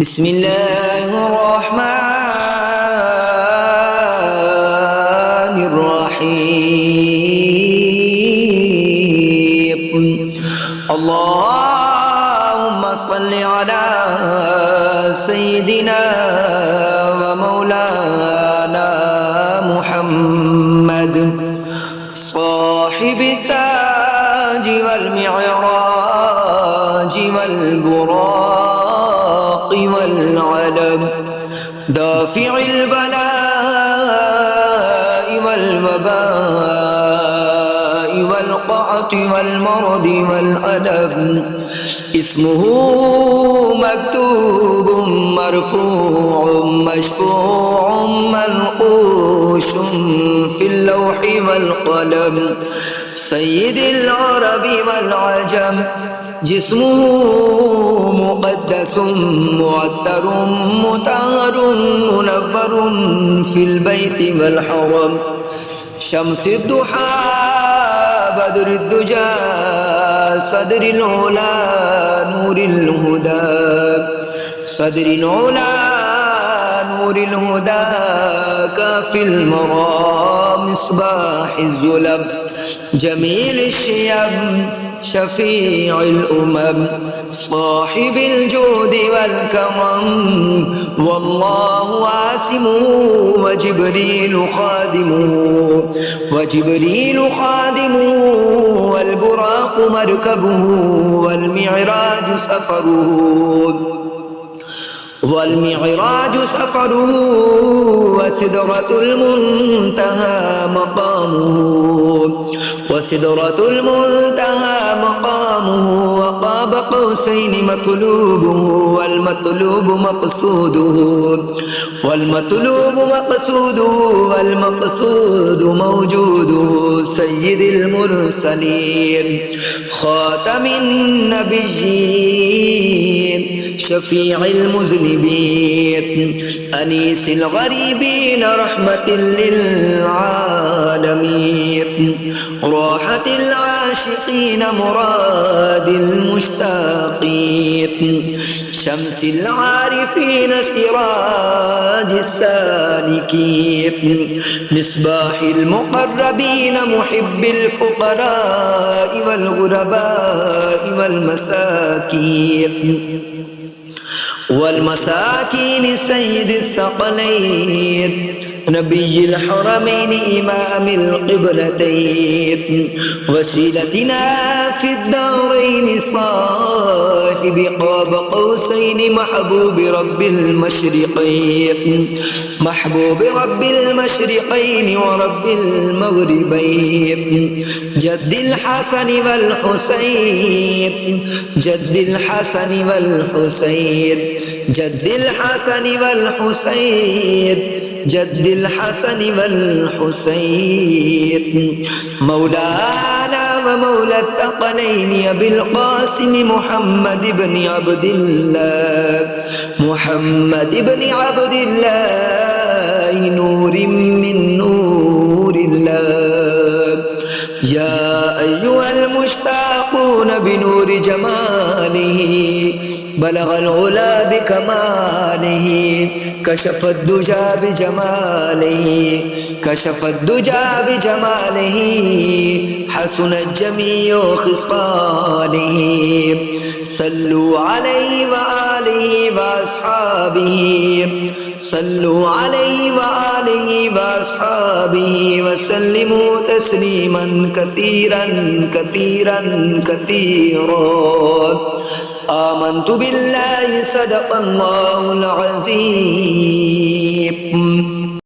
بسم الله الرحمن الرحيم اللهم صل على سيدنا ومولانا محمد صاحب التاج والمعراج والبراق والعلم دافع البلاء والوباء والقحط والمرض والألم اسمه مكتوب مرفوع مشفوع منقوش في اللوح والقلم سيد العرب والعجم جسمه مقدس معطر مطهر منور في البيت والحرم شمس الضحى بدر الدجى صدر العلا نور الهدى صدر العلا نور الهدى كافي المرام مصباح الظلم جميل الشيم شفيع الأمم صاحب الجود والكرم والله واسمه وجبريل خادمه والبراق مركبه والمعراج سفره وسدرة المنتهى مقامه وقاب قوسين مطلوبه والمقصود موجوده سيد المرسلين خاتم النبيين شفيع المذنبين أنيس الغريبين رحمة للعالمين راحة العاشقين مراد المشتاقين شمس العارفين سراج السالكين مصباح المقربين محب الفقراء والغرباء والمساكين سيد الثقلين نبي الحرمين إمام القبلتين وسيلتنا في الدارين صاحب قاب قوسين محبوب رب المشرقين ورب المغربين جد الحسن والحسين مولانا ومولى الثقلين أبي القاسم محمد بن عبد الله نور من نور الله يا أيها المشتاقون بنور جماله بلغ العلا بكماله كشف الدجى بجماله حسنت جميع خصاله صلوا عليه وآله وسلموا تسليما كثيرا آمنت بالله صدق الله العظيم